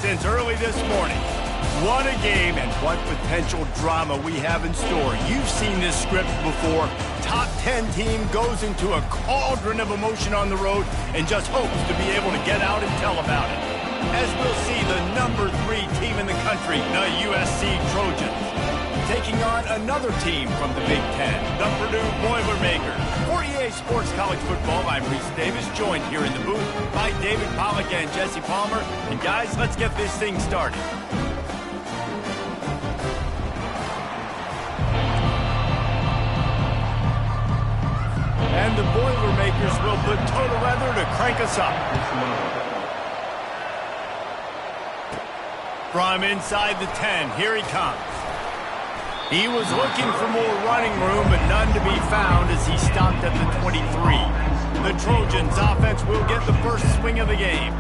since early this morning. What a game and what potential drama we have in store. You've seen this script before. Top 10 team goes into a cauldron of emotion on the road and just hopes to be able to get out and tell about it. As we'll see the number 3 team in the country, the USC Trojans, taking on another team from the Big Ten, the Purdue Boilermakers. For EA Sports College Football, I'm Reese Davis, joined here in the booth by David Pollack and Jesse Palmer. And guys, let's get this thing started. And the Boilermakers will put total leather to crank us up. From inside the 10, here he comes. He was looking for more running room, but none to be found as he stopped at the 23. The Trojans offense will get the first swing of the game.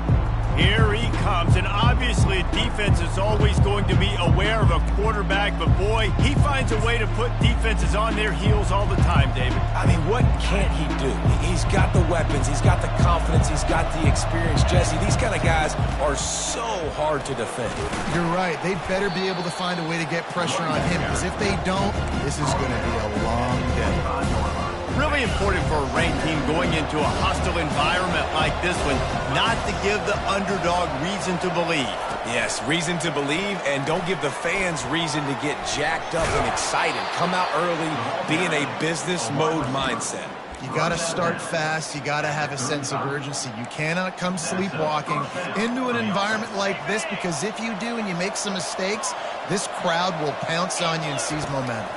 Here he comes, and obviously defense is always going to be aware of a quarterback, but boy, he finds a way to put defenses on their heels all the time, David. I mean, what can't he do? He's got the weapons, he's got the confidence, he's got the experience. Jesse, these kind of guys are so hard to defend. You're right. They better be able to find a way to get pressure on him, because if they don't, this is going to be a long day. Really important for a ranked team going into a hostile environment like this one, not to give the underdog reason to believe. Yes, reason to believe, and don't give the fans reason to get jacked up and excited. Come out early, be in a business mode mindset. You got to start fast. You got to have a sense of urgency. You cannot come sleepwalking into an environment like this, because if you do and you make some mistakes, this crowd will pounce on you and seize momentum.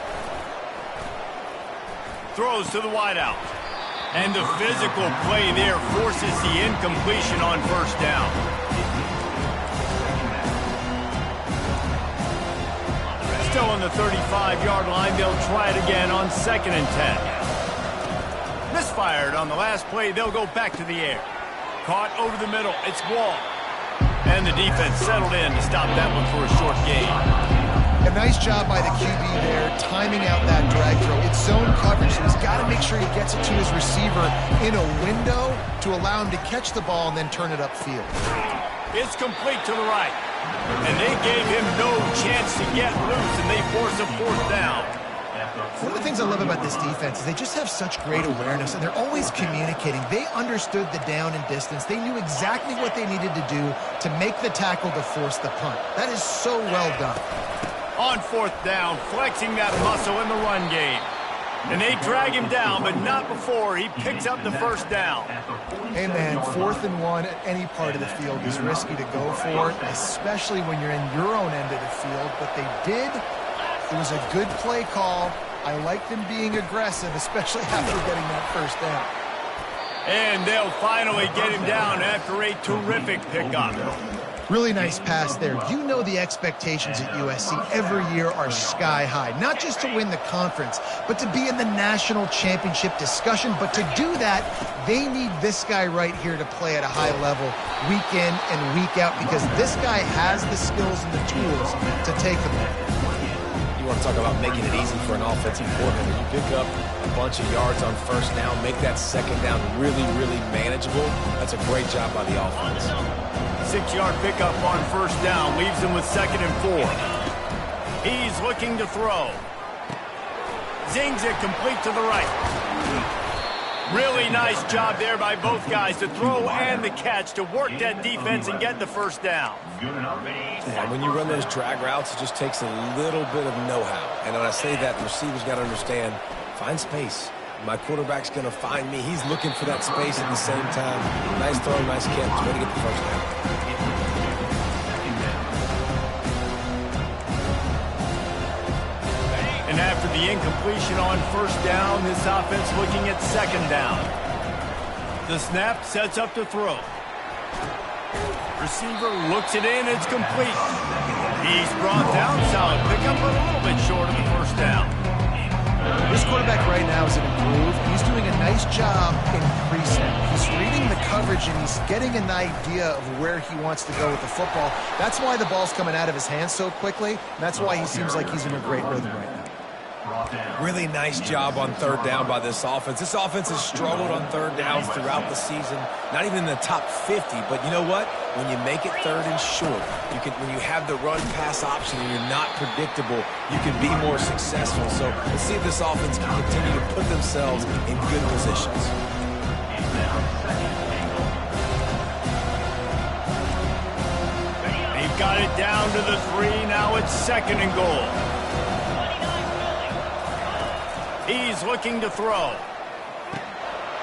Throws to the wideout. And the physical play there forces the incompletion on first down. Still on the 35-yard line, they'll try it again on 2nd and 10. Misfired on the last play, they'll go back to the air. Caught over the middle, it's Wall. And the defense settled in to stop that one for a short gain. A nice job by the QB there, timing out that drag throw. It's zone coverage, so he's got to make sure he gets it to his receiver in a window to allow him to catch the ball and then turn it upfield. It's complete to the right. And they gave him no chance to get loose, and they force a 4th down. One of the things I love about this defense is they just have such great awareness, and they're always communicating. They understood the down and distance. They knew exactly what they needed to do to make the tackle to force the punt. That is so well done. On 4th down, flexing that muscle in the run game. And they drag him down, but not before he picks up the first down. Hey, man, 4th and 1 at any part of the field is risky to go for, especially when you're in your own end of the field. But they did. It was a good play call. I like them being aggressive, especially after getting that first down. And they'll finally get him down after a terrific pickup. Really nice pass there. You know the expectations at USC every year are sky high. Not just to win the conference, but to be in the national championship discussion. But to do that, they need this guy right here to play at a high level week in and week out, because this guy has the skills and the tools to take them there. You want to talk about making it easy for an offensive coordinator. You pick up a bunch of yards on first down, make that 2nd down really, really manageable. That's a great job by the offense. 6-yard pickup on first down leaves him with 2nd and 4. He's looking to throw. Zings it complete to the right. Really nice job there by both guys to throw and the catch to work that defense and get the first down. Yeah, when you run those drag routes, it just takes a little bit of know-how. And when I say that, the receiver's got to understand, find space. My quarterback's going to find me. He's looking for that space at the same time. Nice throw, nice catch. Way to get the first down. And after the incompletion on first down, this offense looking at 2nd down. The snap sets up to throw. Receiver looks it in, it's complete. He's brought down, solid pickup, but a little bit short of the first down. This quarterback right now is in a groove. He's doing a nice job in pre-snap. He's reading the coverage, and he's getting an idea of where he wants to go with the football. That's why the ball's coming out of his hands so quickly, and that's why he seems like he's in a great rhythm right now. Really nice job on 3rd down by this offense. This offense has struggled on 3rd downs throughout the season. Not even in the top 50, but you know what? When you make it 3rd and short, you when you have the run-pass option and you're not predictable, you can be more successful. So let's see if this offense can continue to put themselves in good positions. They've got it down to the 3. Now it's 2nd and goal. He's looking to throw.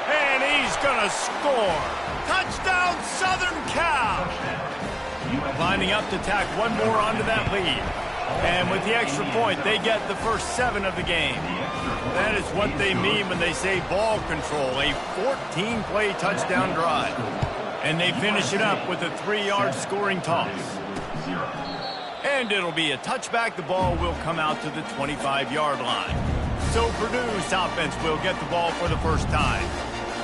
And he's going to score. Touchdown, Southern Cal! Lining up to tack one more onto that lead. And with the extra point, they get the first 7 of the game. That is what they mean when they say ball control, a 14-play touchdown drive. And they finish it up with a 3-yard scoring toss. And it'll be a touchback. The ball will come out to the 25-yard line. So Purdue's offense will get the ball for the first time.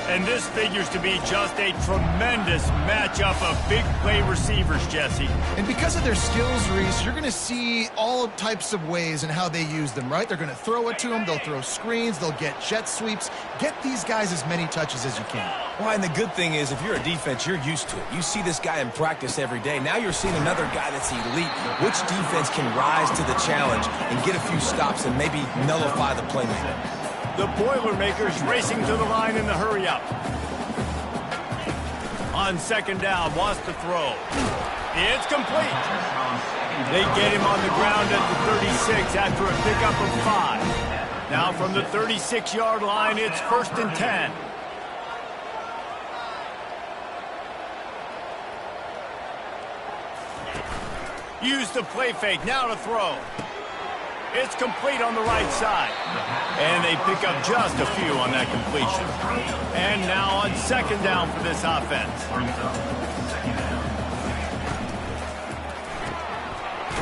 And this figures to be just a tremendous matchup of big play receivers, Jesse. And because of their skills, Reese, you're going to see all types of ways in how they use them, right? They're going to throw it to them. They'll throw screens. They'll get jet sweeps. Get these guys as many touches as you can. Well, and the good thing is, if you're a defense, you're used to it. You see this guy in practice every day. Now you're seeing another guy that's elite. Which defense can rise to the challenge and get a few stops and maybe nullify the playmaker? The Boilermakers racing to the line in the hurry-up. On 2nd down, wants to throw. It's complete. They get him on the ground at the 36 after a pickup of 5. Now from the 36-yard line, it's 1st and 10. Use the play fake, now to throw. It's complete on the right side. And they pick up just a few on that completion. And now on 2nd down for this offense.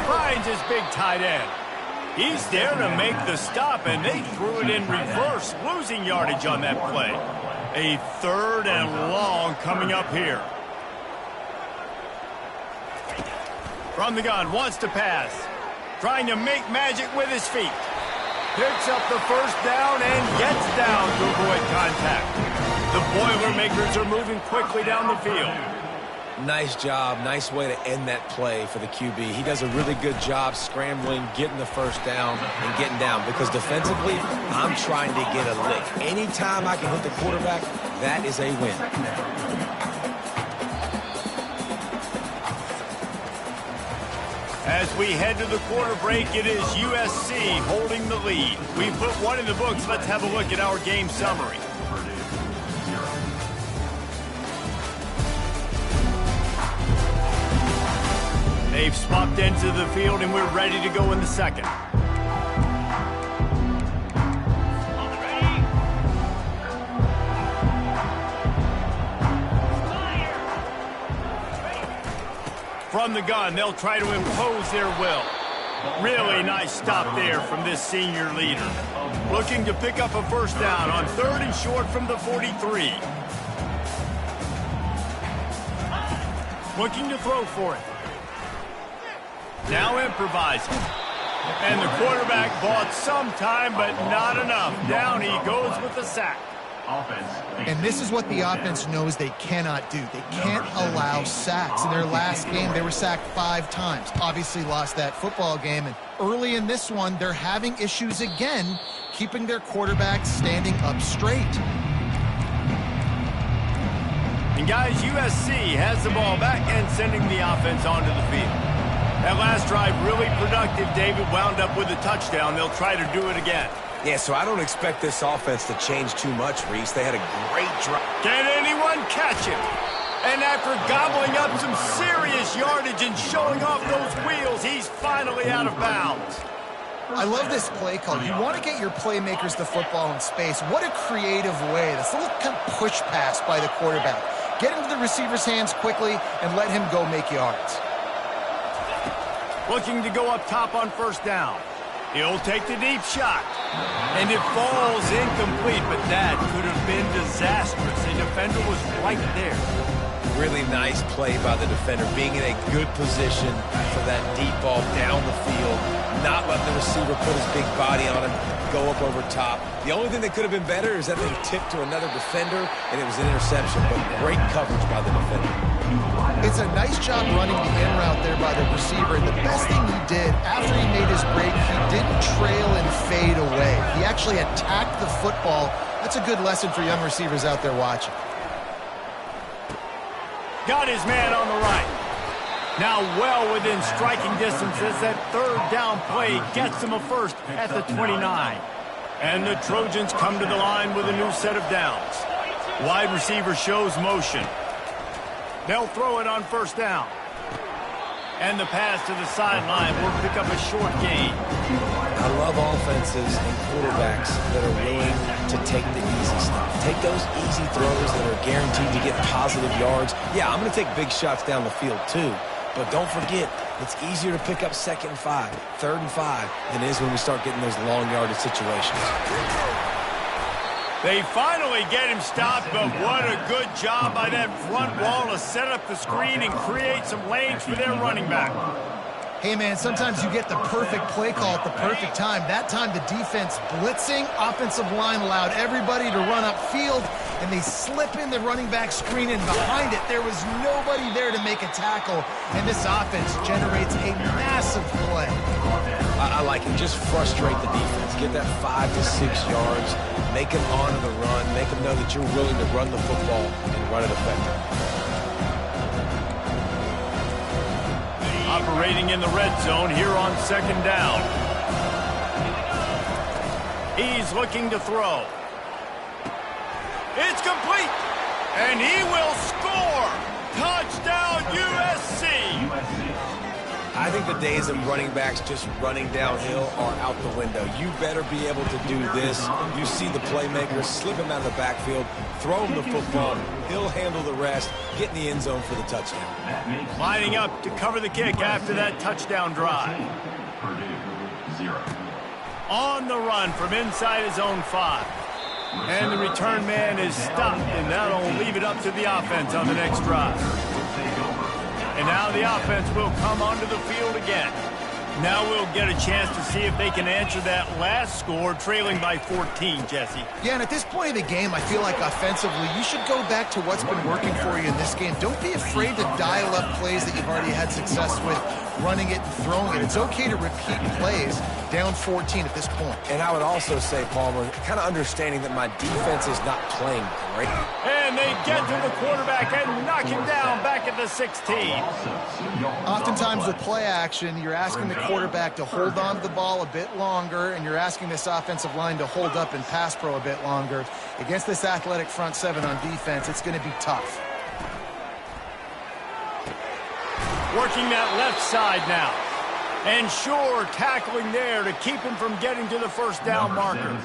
Finds his big tight end. He's there to make the stop, and they threw it in reverse, losing yardage on that play. A 3rd and long coming up here. From the gun, wants to pass. Trying to make magic with his feet. Picks up the 1st down and gets down to avoid contact. The Boilermakers are moving quickly down the field. Nice job. Nice way to end that play for the QB. He does a really good job scrambling, getting the 1st down, and getting down. Because defensively, I'm trying to get a lick. Anytime I can hit the quarterback, that is a win. As we head to the quarter break, it is USC holding the lead. We put 1 in the books. Let's have a look at our game summary. They've swapped into the field, and we're ready to go in the 2nd. From the gun, they'll try to impose their will. Really nice stop there from this senior leader. Looking to pick up a 1st down on 3rd and short from the 43. Looking to throw for it. Now improvising. And the quarterback bought some time, but not enough. Down he goes with the sack. And this is what the offense knows they cannot do. They can't allow sacks. In their last game, they were sacked 5 times. Obviously lost that football game. And early in this one, they're having issues again, keeping their quarterback standing up straight. And guys, USC has the ball back and sending the offense onto the field. That last drive really productive. David wound up with a touchdown. They'll try to do it again. Yeah, so I don't expect this offense to change too much, Reese. They had a great drive. Can anyone catch him? And after gobbling up some serious yardage and showing off those wheels, he's finally out of bounds. I love this play call. You want to get your playmakers the football in space. What a creative way. This little kind of push pass by the quarterback. Get into the receiver's hands quickly and let him go make yards. Looking to go up top on 1st down. He'll take the deep shot. And it falls incomplete, but that could have been disastrous. The defender was right there. Really nice play by the defender, being in a good position for that deep ball down the field, not letting the receiver put his big body on him, go up over top. The only thing that could have been better is that they tipped to another defender, and it was an interception, but great coverage by the defender. It's a nice job running the in route there by the receiver, and the best thing he did after he made his break, he didn't trail and fade away. He actually attacked the football. That's a good lesson for young receivers out there watching. Got his man on the right. Now well within striking distance as that third down play gets him a first at the 29. And the Trojans come to the line with a new set of downs. Wide receiver shows motion. They'll throw it on first down. And the pass to the sideline will pick up a short gain. I love offenses and quarterbacks that are willing to take the easy stuff. Take those easy throws that are guaranteed to get positive yards. Yeah, I'm going to take big shots down the field too. But don't forget, it's easier to pick up 2nd and 5, 3rd and 5 than it is when we start getting those long yardage situations. They finally get him stopped, but what a good job by that front wall to set up the screen and create some lanes for their running back. Hey, man, sometimes you get the perfect play call at the perfect time. That time the defense blitzing, offensive line allowed everybody to run upfield, and they slip in the running back screen, and behind it there was nobody there to make a tackle, and this offense generates a massive play. I like it. Just frustrate the defense. Get that 5 to 6 yards. Make them honor the run. Make them know that you're willing to run the football and run it effectively. Operating in the red zone here on 2nd down. He's looking to throw. It's complete. And he will score. Touchdown USC. I think the days of running backs just running downhill are out the window. You better be able to do this. You see the playmakers, slip him out of the backfield, throw him the football. He'll handle the rest, get in the end zone for the touchdown. Lining up to cover the kick after that touchdown drive. On the run from inside his own 5. And the return man is stopped, and that'll leave it up to the offense on the next drive. And now the offense will come onto the field again. Now we'll get a chance to see if they can answer that last score, trailing by 14, Jesse. Yeah, and at this point of the game, I feel like offensively, you should go back to what's been working for you in this game. Don't be afraid to dial up plays that you've already had success with, running it and throwing it. It's okay to repeat plays down 14 at this point. And I would also say, Palmer, kind of understanding that my defense is not playing great. And they get to the quarterback and knock him down back at the 16. Oftentimes with play action, you're asking the quarterback to hold on to the ball a bit longer, and you're asking this offensive line to hold up and pass pro a bit longer. Against this athletic front 7 on defense, it's going to be tough. Working that left side now. And sure, tackling there to keep him from getting to the first down marker.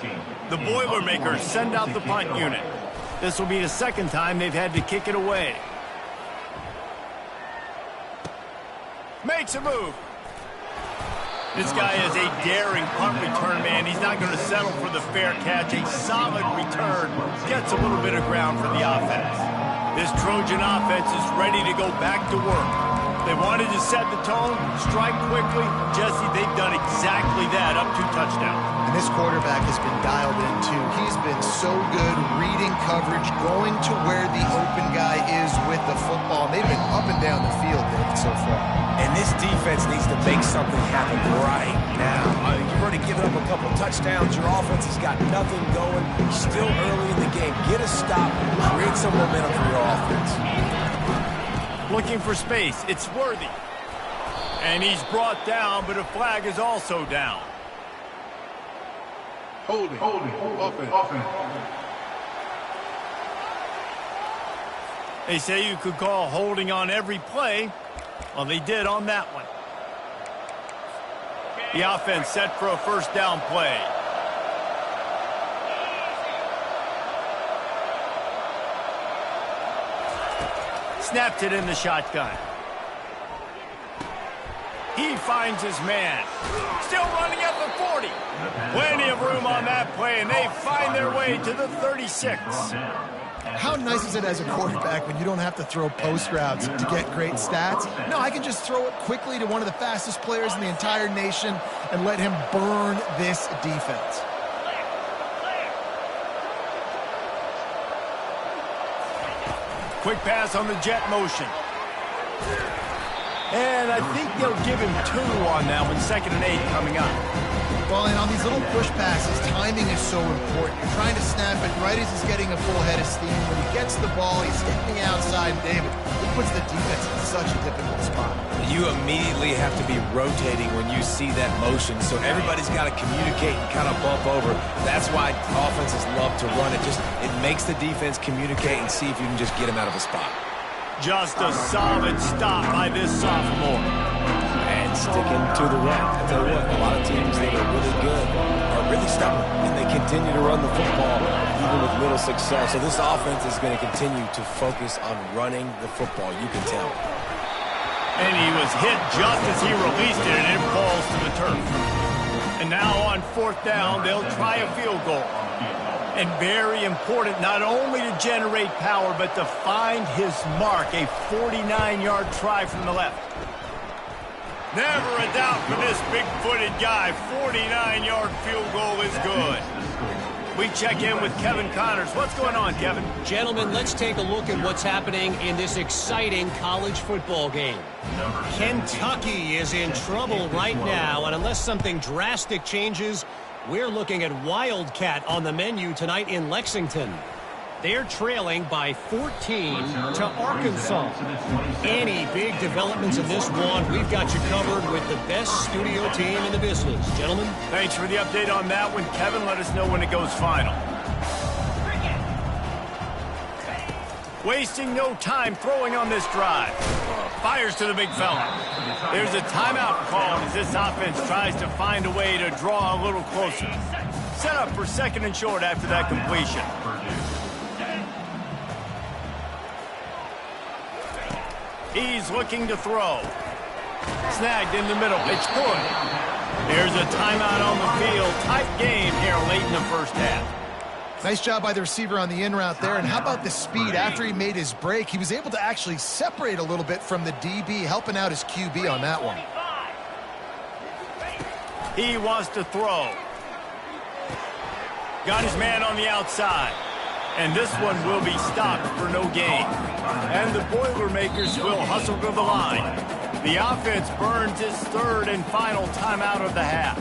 The Boilermakers send out the punt unit. This will be the 2nd time they've had to kick it away. Makes a move. This guy is a daring punt return man. He's not going to settle for the fair catch. A solid return gets a little bit of ground for the offense. This Trojan offense is ready to go back to work. They wanted to set the tone, strike quickly. Jesse, they've done exactly that up to touchdown. And this quarterback has been dialed in, too. He's been so good reading coverage, going to where the open guy is with the football. And they've been up and down the field, David, so far. And this defense needs to make something happen right now. You've already given up a couple touchdowns. Your offense has got nothing going. Still early in the game. Get a stop. Create some momentum for your offense. Looking for space. It's Worthy. And he's brought down, but a flag is also down. Holding, offense. They say you could call holding on every play. Well, they did on that one. The offense set for a first down play. Snapped it in the shotgun. He finds his man. Still running at the 40. Plenty of room on that play, and they find their way to the 36. How nice is it as a quarterback when you don't have to throw post routes to get great stats? No, I can just throw it quickly to one of the fastest players in the entire nation and let him burn this defense. Quick pass on the jet motion. And I think they'll give him 2 on that one, 2nd and 8 coming up. Well, and on these little push passes, timing is so important. You're trying to snap it right as he's getting a full head of steam. When he gets the ball, he's stepping outside. David, it puts the defense in such a difficult spot. You immediately have to be rotating when you see that motion, so everybody's got to communicate and kind of bump over. That's why offenses love to run it. It makes the defense communicate and see if you can just get him out of a spot. Just a solid stop by this sophomore. And sticking to the run. I tell you what, a lot of teams that are really good are really stubborn, and they continue to run the football even with little success. So this offense is going to continue to focus on running the football. You can tell. And he was hit just as he released it, and it falls to the turf. And now on 4th down, they'll try a field goal. And very important, not only to generate power, but to find his mark, a 49-yard try from the left. Never a doubt for this big-footed guy. 49-yard field goal is good. We check in with Kevin Connors. What's going on, Kevin? Gentlemen, let's take a look at what's happening in this exciting college football game. Kentucky is in trouble right now, and unless something drastic changes, we're looking at Wildcat on the menu tonight in Lexington. They're trailing by 14 to Arkansas. Any big developments in this one, we've got you covered with the best studio team in the business. Gentlemen? Thanks for the update on that one, Kevin. Let us know when it goes final. Wasting no time throwing on this drive. Fires to the big fella. There's a timeout called as this offense tries to find a way to draw a little closer. Set up for 2nd and short after that completion. He's looking to throw. Snagged in the middle. It's good. There's a timeout on the field. Tight game here late in the first half. Nice job by the receiver on the in route there. And how about the speed? After he made his break, he was able to actually separate a little bit from the DB, helping out his QB on that one. He wants to throw. Got his man on the outside. And this one will be stopped for no gain. And the Boilermakers will hustle to the line. The offense burns its 3rd and final timeout of the half.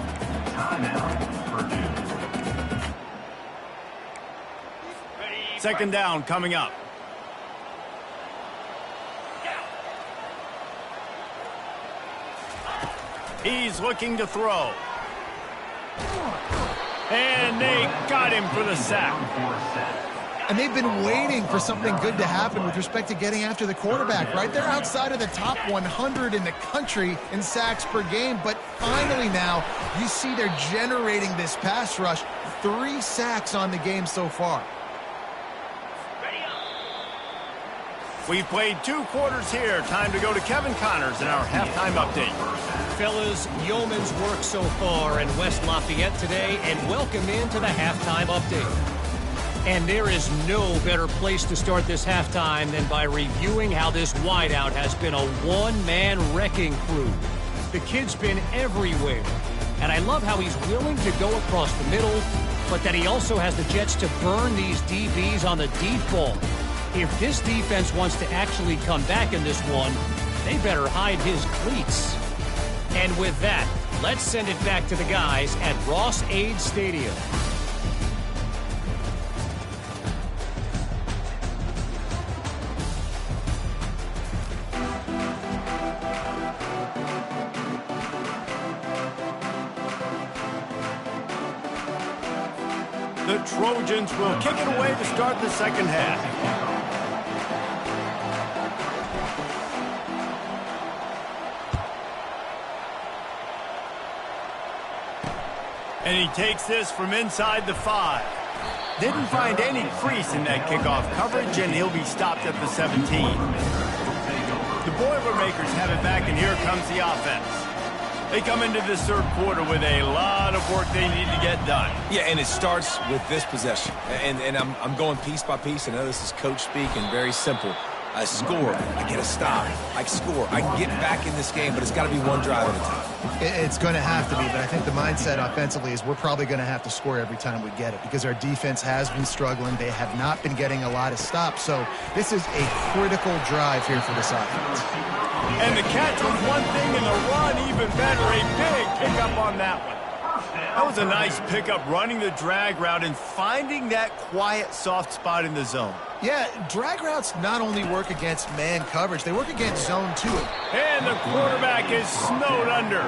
Second down coming up. He's looking to throw. And they got him for the sack. And they've been waiting for something good to happen with respect to getting after the quarterback, right? They're outside of the top 100 in the country in sacks per game, but finally now you see they're generating this pass rush. 3 sacks on the game so far. We've played 2 quarters here. Time to go to Kevin Connors in our halftime update. Fellas, yeoman's work so far in West Lafayette today, and welcome into the halftime update. And there is no better place to start this halftime than by reviewing how this wideout has been a one-man wrecking crew. The kid's been everywhere, and I love how he's willing to go across the middle, but that he also has the jets to burn these DBs on the deep ball. If this defense wants to actually come back in this one, they better hide his cleats. And with that, let's send it back to the guys at Ross-Ade Stadium. The Trojans will kick it away to start the second half. And he takes this from inside the 5. Didn't find any crease in that kickoff coverage, and he'll be stopped at the 17. The Boilermakers have it back, and here comes the offense. They come into this 3rd quarter with a lot of work they need to get done. Yeah, and it starts with this possession. And I'm going piece by piece. I know this is coach speak and very simple. I score, I get a stop, I score, I get back in this game, but it's got to be one drive at a time. It's going to have to be, but I think the mindset offensively is we're probably going to have to score every time we get it because our defense has been struggling. They have not been getting a lot of stops, so this is a critical drive here for this offense. And the catch was one thing, and the run even better. A big pickup on that one. That was a nice pickup, running the drag route and finding that quiet, soft spot in the zone. Yeah, drag routes not only work against man coverage, they work against zone too. And the quarterback is snowed under.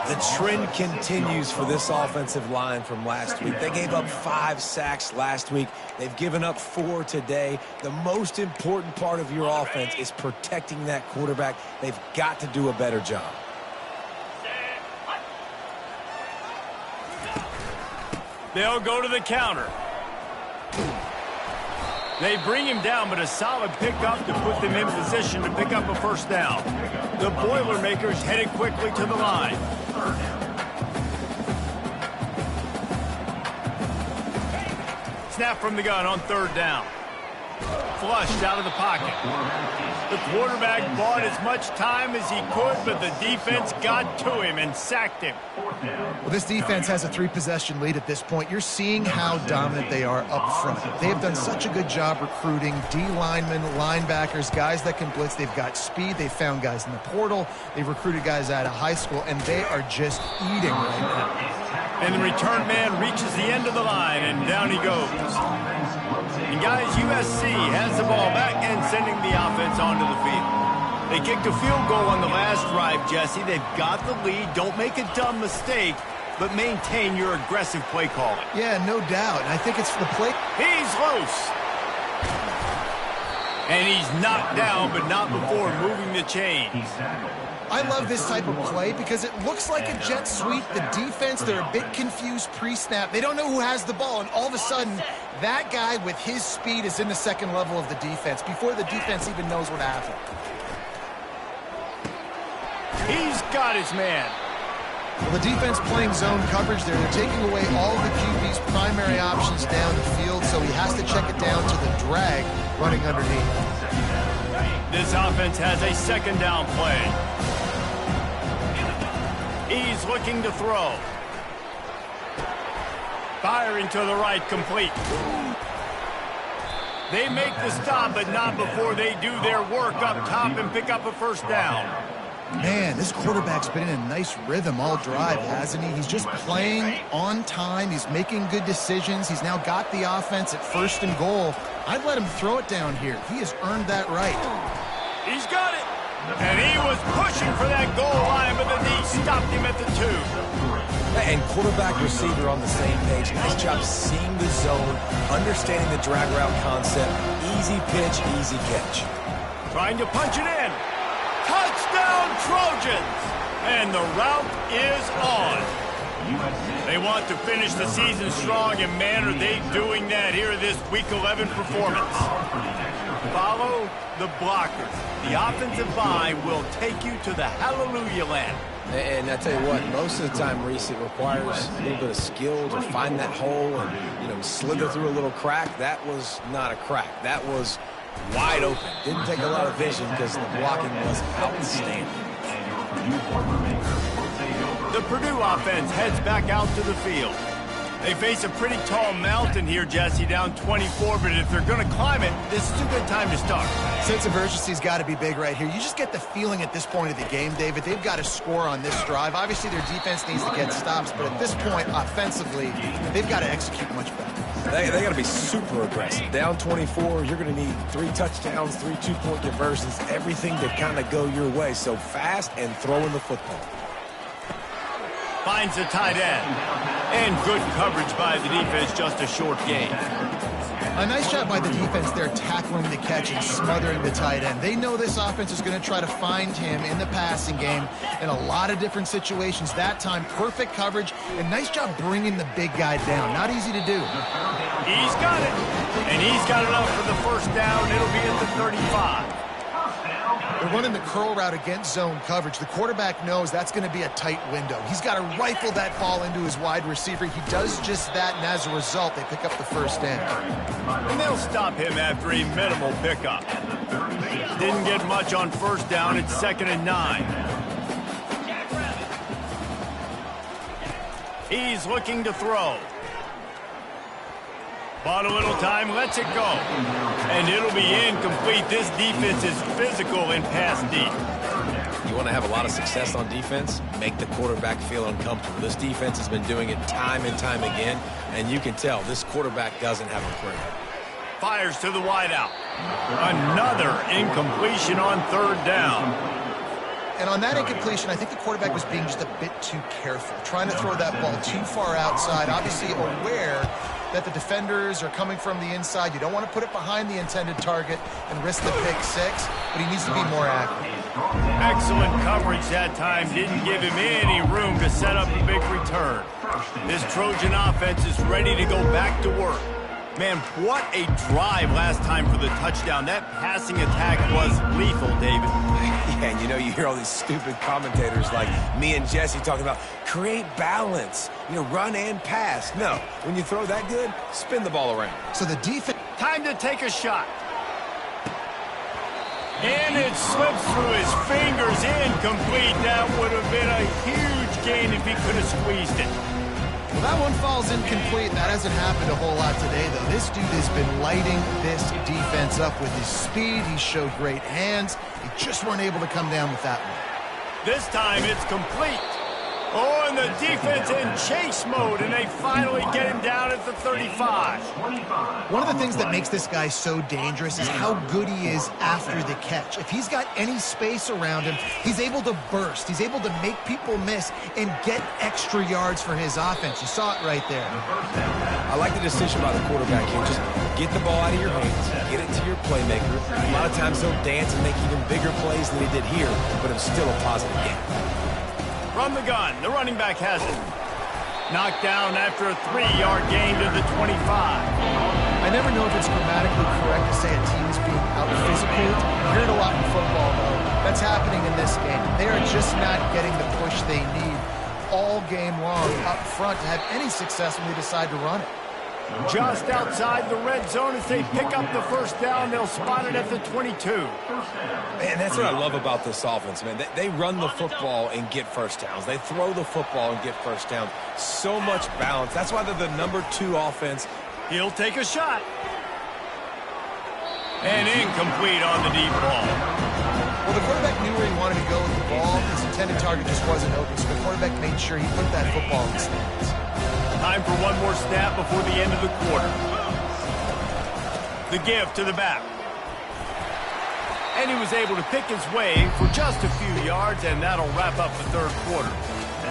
The trend continues for this offensive line from last week. They gave up 5 sacks last week. They've given up 4 today. The most important part of your offense is protecting that quarterback. They've got to do a better job. They'll go to the counter. They bring him down, but a solid pickup to put them in position to pick up a first down. The Boilermakers headed quickly to the line. Snap from the gun on third down. Flushed out of the pocket. The quarterback bought as much time as he could, but the defense got to him and sacked him. Well, this defense has a 3-possession lead at this point. You're seeing how dominant they are up front. They have done such a good job recruiting D-linemen, linebackers, guys that can blitz. They've got speed. They've found guys in the portal. They've recruited guys out of high school, and they are just eating right now. And the return man reaches the end of the line, and down he goes. And guys, USC has the ball back and sending the offense onto the field. They kicked a field goal on the last drive, Jesse. They've got the lead. Don't make a dumb mistake, but maintain your aggressive play calling. Yeah, no doubt. And I think it's the play. He's loose. And he's knocked down, but not before moving the chains. I love this type of play because it looks like a jet sweep. The defense, they're a bit confused pre-snap. They don't know who has the ball, and all of a sudden, that guy with his speed is in the second level of the defense before the defense even knows what happened. He's got his man. Well, the defense playing zone coverage there. They're taking away all the QB's primary options down the field, so he has to check it down to the drag running underneath. This offense has a second down play. He's looking to throw. Firing to the right, complete. They make the stop, but not before they do their work up top and pick up a first down. Man, this quarterback's been in a nice rhythm all drive, hasn't he? He's just playing on time. He's making good decisions. He's now got the offense at first and goal. I'd let him throw it down here. He has earned that right. He's got it. And he was pushing for that goal line, but the knee stopped him at the 2. And quarterback receiver on the same page. Nice job seeing the zone, understanding the drag route concept. Easy pitch, easy catch. Trying to punch it in. Touchdown, Trojans! And the route is on. They want to finish the season strong, and man, are they doing that here this Week 11 performance. Follow the blockers. The offensive bye will take you to the hallelujah land. And I tell you what, most of the time, Reese, it requires a little bit of skill to find that hole and, slither through a little crack. That was not a crack. That was wide open. Didn't take a lot of vision because the blocking was outstanding. The Purdue offense heads back out to the field. They face a pretty tall mountain here, Jesse, down 24, but if they're going to climb it, this is a good time to start. Sense of urgency's got to be big right here. You just get the feeling at this point of the game, David, they've got to score on this drive. Obviously, their defense needs to get stops, but at this point, offensively, they've got to execute much better. They got to be super aggressive. Down 24, you're going to need 3 touchdowns, 3 two-point conversions, everything to kind of go your way. So fast and throwing the football. Finds the tight end. And good coverage by the defense, just a short gain. A nice job by the defense there tackling the catch and smothering the tight end. They know this offense is going to try to find him in the passing game in a lot of different situations. That time, perfect coverage, and nice job bringing the big guy down. Not easy to do. He's got it. And he's got enough for the first down. It'll be at the 35. They're running the curl route against zone coverage. The quarterback knows that's going to be a tight window. He's got to rifle that ball into his wide receiver. He does just that, and as a result, they pick up the first down. And they'll stop him after a minimal pickup. Didn't get much on first down. It's 2nd and 9. He's looking to throw. Bought a little time, lets it go. And it'll be incomplete. This defense is physical and pass deep. You want to have a lot of success on defense? Make the quarterback feel uncomfortable. This defense has been doing it time and time again, and you can tell this quarterback doesn't have a prayer. Fires to the wideout. Another incompletion on third down. And on that incompletion, I think the quarterback was being just a bit too careful, trying to throw that ball too far outside, obviously aware that the defenders are coming from the inside. You don't want to put it behind the intended target and risk the pick six, but he needs to be more accurate. Excellent coverage that time. Didn't give him any room to set up a big return. This Trojan offense is ready to go back to work. Man, what a drive last time for the touchdown. That passing attack was lethal, David. Yeah, and you know, you hear all these stupid commentators like me and Jesse talking about create balance, run and pass. No, when you throw that good, spin the ball around. So the defense... Time to take a shot. And it slips through his fingers, incomplete. That would have been a huge gain if he could have squeezed it. Well, that one falls incomplete. That hasn't happened a whole lot today, though. This dude has been lighting this defense up with his speed. He showed great hands. They just weren't able to come down with that one. This time it's complete. Oh, and the defense in chase mode, and they finally get him down at the 35. One of the things that makes this guy so dangerous is how good he is after the catch. If he's got any space around him, he's able to burst. He's able to make people miss and get extra yards for his offense. You saw it right there. I like the decision by the quarterback here. Just get the ball out of your hands, get it to your playmaker. A lot of times he'll dance and make even bigger plays than he did here, but it's still a positive game. From the gun, the running back has it. Knocked down after a 3-yard gain to the 25. I never know if it's grammatically correct to say a team's being out-physical. You hear it a lot in football, though. That's happening in this game. They are just not getting the push they need all game long up front to have any success when they decide to run it. Just outside the red zone as they pick up the first down. They'll spot it at the 22. Man, that's what I love about this offense, man. They run the football and get first downs. They throw the football and get first downs. So much balance. That's why they're the #2 offense. He'll take a shot. And incomplete on the deep ball. Well, the quarterback knew where he wanted to go with the ball. His intended target just wasn't open, so the quarterback made sure he put that football in the stands. Time for one more snap before the end of the quarter. The give to the back. And he was able to pick his way for just a few yards, and that'll wrap up the third quarter.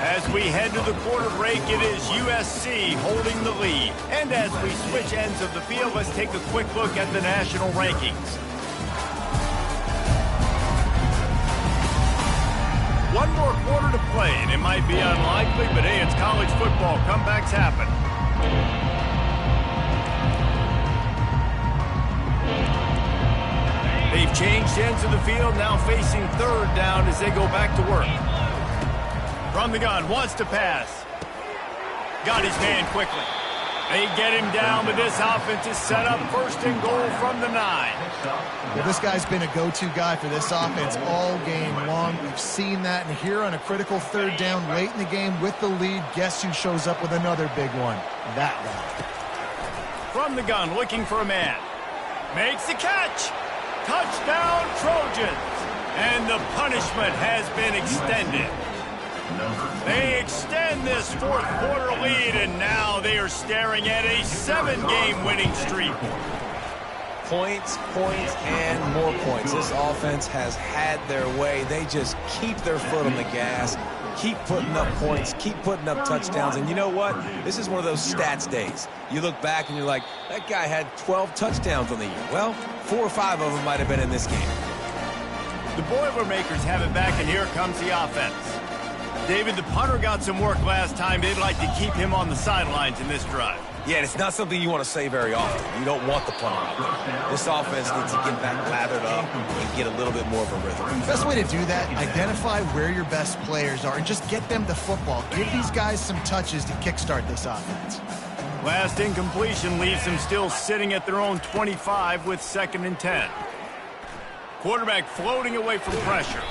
As we head to the quarter break, it is USC holding the lead. And as we switch ends of the field, let's take a quick look at the national rankings. One more quarter to play, and it might be unlikely, but hey, it's college football. Comebacks happen. They've changed ends of the field, now facing third down as they go back to work. From the gun, wants to pass. Got his man quickly. They get him down, but this offense is set up first and goal from the 9. Well, this guy's been a go-to guy for this offense all game long. We've seen that, and here on a critical third down late in the game with the lead, guess who shows up with another big one? That guy. From the gun, looking for a man. Makes the catch. Touchdown, Trojans. And the punishment has been extended. They extend this fourth quarter lead, and now they are staring at a 7-game winning streak. Points, points, and more points. This offense has had their way. They just keep their foot on the gas, keep putting up points, keep putting up touchdowns. And you know what? This is one of those stats days. You look back and you're like, that guy had 12 touchdowns on the year. Well, 4 or 5 of them might have been in this game. The Boilermakers have it back, and here comes the offense. David, the punter got some work last time. They'd like to keep him on the sidelines in this drive. Yeah, and it's not something you want to say very often. You don't want the punter out there. This offense needs to get back lathered up and get a little bit more of a rhythm. The best way to do that, identify where your best players are and just get them the football. Give these guys some touches to kickstart this offense. Last incompletion leaves them still sitting at their own 25 with 2nd and 10. Quarterback floating away from pressure.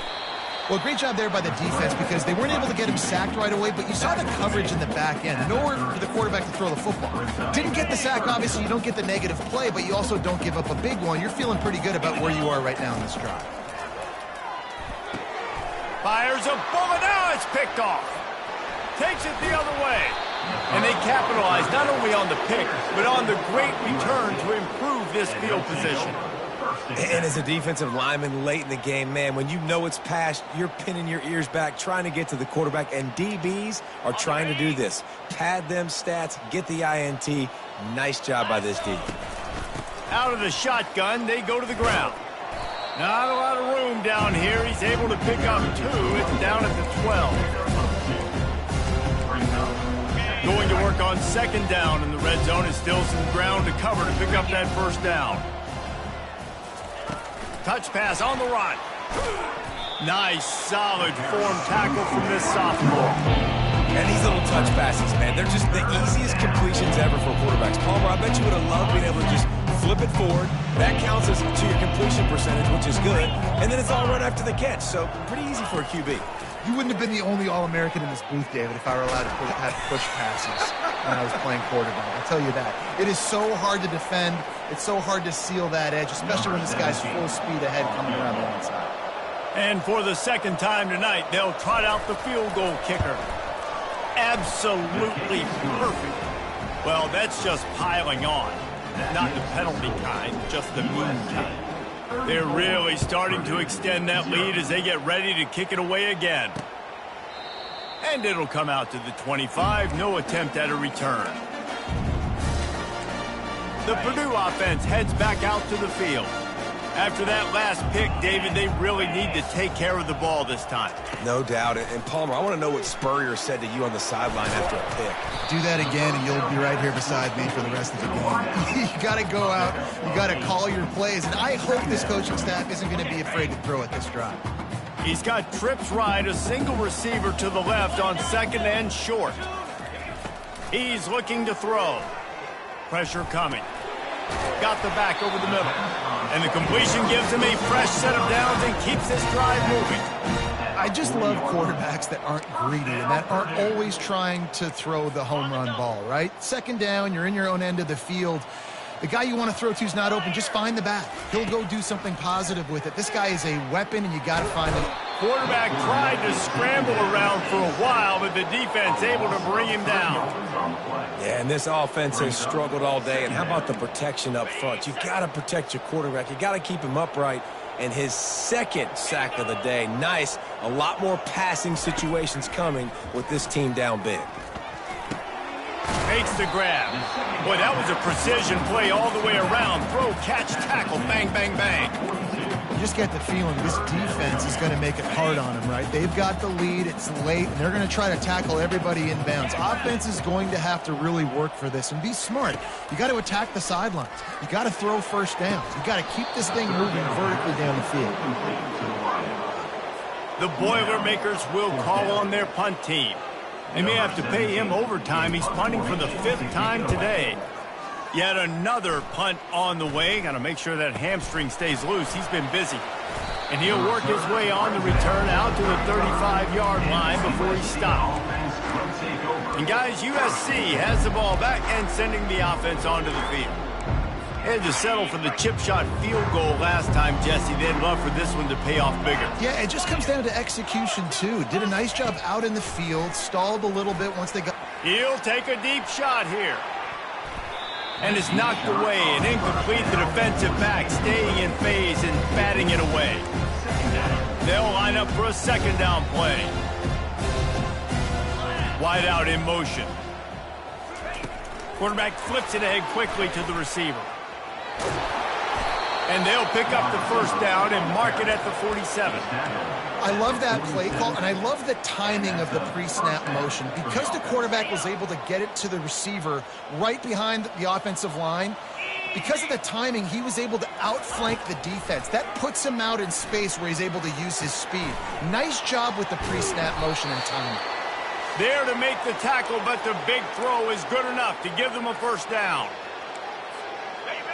Well, great job there by the defense because they weren't able to get him sacked right away, but you saw the coverage in the back end. Nowhere for the quarterback to throw the football. Didn't get the sack, obviously. You don't get the negative play, but you also don't give up a big one. You're feeling pretty good about where you are right now in this drive. Fires a bullet. Now it's picked off. Takes it the other way. And they capitalize not only on the pick, but on the great return to improve this field position. And as a defensive lineman late in the game, man, when you know it's past, you're pinning your ears back, trying to get to the quarterback, and DBs are trying to do this. Pad them stats, get the INT. Nice job by this D. Out of the shotgun, they go to the ground. Not a lot of room down here. He's able to pick up 2. It's down at the 12. Going to work on second down in the red zone. Is still some ground to cover to pick up that first down. Touch pass on the run. Nice, solid form tackle from this sophomore. And these little touch passes, man, they're just the easiest completions ever for quarterbacks. Palmer, I bet you would have loved being able to just flip it forward. That counts as to your completion percentage, which is good. And then it's all run after the catch, so pretty easy for a QB. You wouldn't have been the only All-American in this booth, David, if I were allowed to have push passes when I was playing quarterback. I'll tell you that. It is so hard to defend. It's so hard to seal that edge, especially when this guy's full speed ahead coming around the inside. And for the second time tonight, they'll trot out the field goal kicker. Absolutely perfect. Well, that's just piling on. Not the penalty kind, just the mean kind. They're really starting to extend that lead as they get ready to kick it away again. And it'll come out to the 25. No attempt at a return. The Purdue offense heads back out to the field. After that last pick, David, they really need to take care of the ball this time. No doubt. And Palmer, I want to know what Spurrier said to you on the sideline after a pick. Do that again, and you'll be right here beside me for the rest of the game. You got to go out. You got to call your plays. And I hope this coaching staff isn't going to be afraid to throw at this drive. He's got trips right, a single receiver to the left on second and short. He's looking to throw. Pressure coming. Got the back over the middle. And the completion gives him a fresh set of downs and keeps this drive moving. I just love quarterbacks that aren't greedy and that aren't always trying to throw the home run ball, right? Second down, you're in your own end of the field. The guy you want to throw to is not open. Just find the back. He'll go do something positive with it. This guy is a weapon, and you got to find him. Quarterback tried to scramble around for a while, but the defense able to bring him down. Yeah, and this offense has struggled all day. And how about the protection up front? You've got to protect your quarterback. You got to keep him upright. And his second sack of the day. Nice. A lot more passing situations coming with this team down big. Makes the grab. Boy, that was a precision play all the way around. Throw, catch, tackle, bang, bang, bang. You just get the feeling this defense is going to make it hard on them, right? They've got the lead. It's late, and they're going to try to tackle everybody inbounds. Offense is going to have to really work for this and be smart. You got to attack the sidelines. You got to throw first downs. You got to keep this thing moving vertically down the field. The Boilermakers will call on their punt team. They may have to pay him overtime. He's punting for the 5th time today. Yet another punt on the way. Got to make sure that hamstring stays loose. He's been busy. And he'll work his way on the return out to the 35-yard line before he stopped. And guys, USC has the ball back and sending the offense onto the field. They had to settle for the chip shot field goal last time, Jesse. They'd love for this one to pay off bigger. Yeah, it just comes down to execution, too. Did a nice job out in the field, stalled a little bit once they got... He'll take a deep shot here. And it's knocked away and incomplete. The defensive back staying in phase and batting it away. They'll line up for a second down play. Wide out in motion. Quarterback flips it ahead quickly to the receiver. And they'll pick up the first down and mark it at the 47. I love that play call, and I love the timing of the pre-snap motion. Because the quarterback was able to get it to the receiver right behind the offensive line, because of the timing, he was able to outflank the defense. That puts him out in space where he's able to use his speed. Nice job with the pre-snap motion and timing. There to make the tackle, but the big throw is good enough to give them a first down.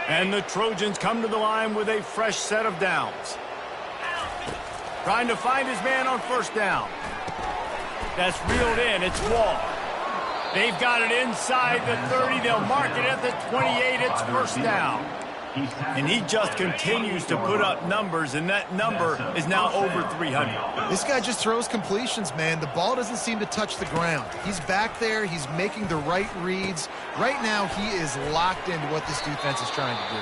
And the Trojans come to the line with a fresh set of downs. Trying to find his man on first down. That's reeled in. It's Wall. They've got it inside the 30. They'll mark it at the 28. It's first down. And he just continues to put up numbers, and that number is now over 300. This guy just throws completions, man. The ball doesn't seem to touch the ground. He's back there. He's making the right reads. Right now, he is locked into what this defense is trying to do.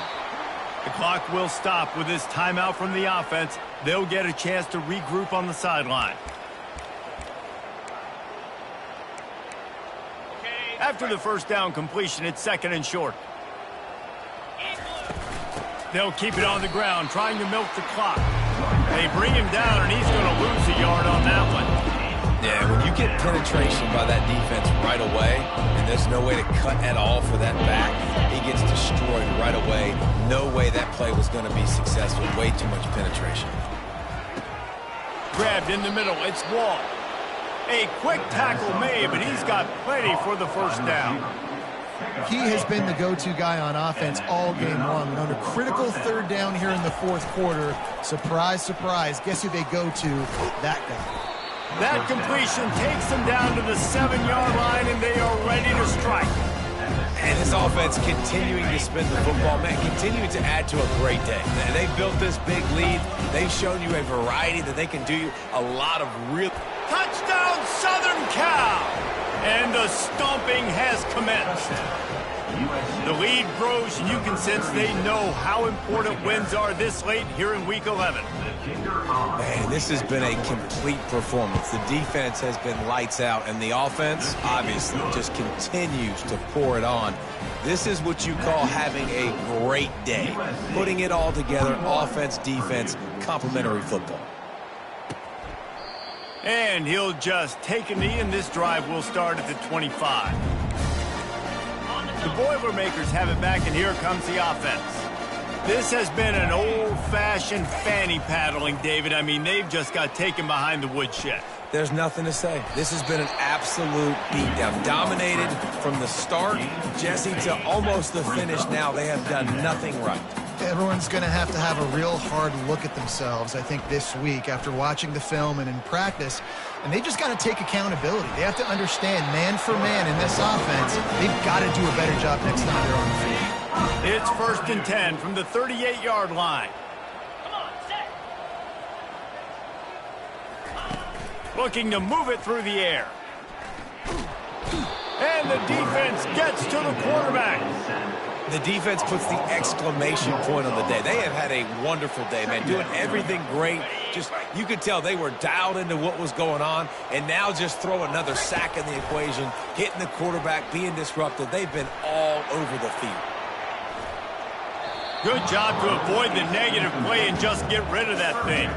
The clock will stop with this timeout from the offense. They'll get a chance to regroup on the sideline. After the first down completion, it's second and short. They'll keep it on the ground, trying to milk the clock. They bring him down, and he's going to lose a yard on that one. Yeah, when you get penetration by that defense right away, and there's no way to cut at all for that back, he gets destroyed right away. No way that play was going to be successful. Way too much penetration. Grabbed in the middle. It's Wall. A quick tackle made, but he's got plenty for the first down. He has been the go-to guy on offense all game long. And on a critical third down here in the fourth quarter, surprise, surprise, guess who they go to? That guy. That completion takes them down to the 7-yard line, and they are ready to strike. And this offense continuing to spin the football, man, continuing to add to a great day. Man, they built this big lead. They've shown you a variety that they can do a lot of real... Touchdown, Southern Cal! And the stomping has commenced. The lead grows, and you can sense they know how important wins are this late here in Week 11. Man, this has been a complete performance. The defense has been lights out, and the offense, obviously, just continues to pour it on. This is what you call having a great day. Putting it all together, offense, defense, complementary football. And he'll just take a knee, and this drive will start at the 25. The Boilermakers have it back, and here comes the offense. This has been an old-fashioned fanny paddling, David. I mean, they've just got taken behind the woodshed. There's nothing to say. This has been an absolute beatdown. Dominated from the start, Jesse, to almost the finish now. They have done nothing right. Everyone's going to have a real hard look at themselves, I think, this week after watching the film and in practice. And they just got to take accountability. They have to understand, man for man in this offense, they've got to do a better job next time they're on the field. It's 1st and 10 from the 38-yard line. Looking to move it through the air. And the defense gets to the quarterback. The defense puts the exclamation point on the day. They have had a wonderful day, man, doing everything great. Just, you could tell they were dialed into what was going on, and now just throw another sack in the equation, hitting the quarterback, being disruptive. They've been all over the field. Good job to avoid the negative play and just get rid of that thing.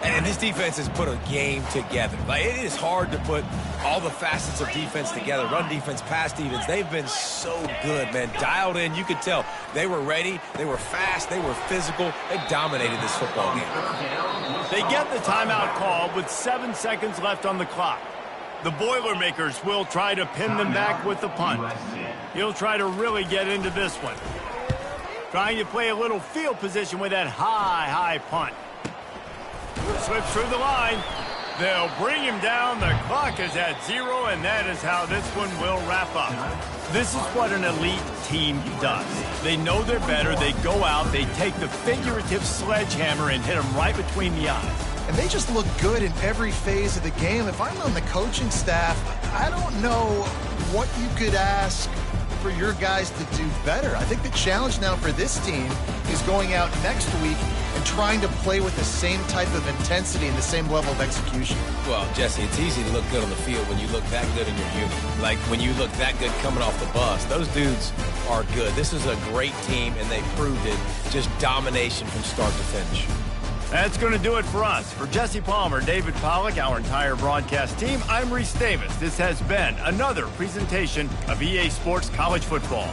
And this defense has put a game together. Like, it is hard to put all the facets of defense together. Run defense, pass defense. They've been so good, man. Dialed in. You could tell they were ready. They were fast. They were physical. They dominated this football game. They get the timeout call with 7 seconds left on the clock. The Boilermakers will try to pin them back with the punt. He'll try to really get into this one. Trying to play a little field position with that high punt. Slips through the line. They'll bring him down. The clock is at 0, and that is how this one will wrap up. This is what an elite team does. They know they're better. They go out. They take the figurative sledgehammer and hit them right between the eyes. And they just look good in every phase of the game. If I'm on the coaching staff, I don't know what you could ask for your guys to do better. I think the challenge now for this team is going out next week and trying to play with the same type of intensity and the same level of execution. Well, Jesse, it's easy to look good on the field when you look that good in your unit. Like when you look that good coming off the bus. Those dudes are good. This is a great team, and they proved it. Just domination from start to finish. That's going to do it for us. For Jesse Palmer, David Pollack, our entire broadcast team, I'm Reese Davis. This has been another presentation of EA Sports College Football.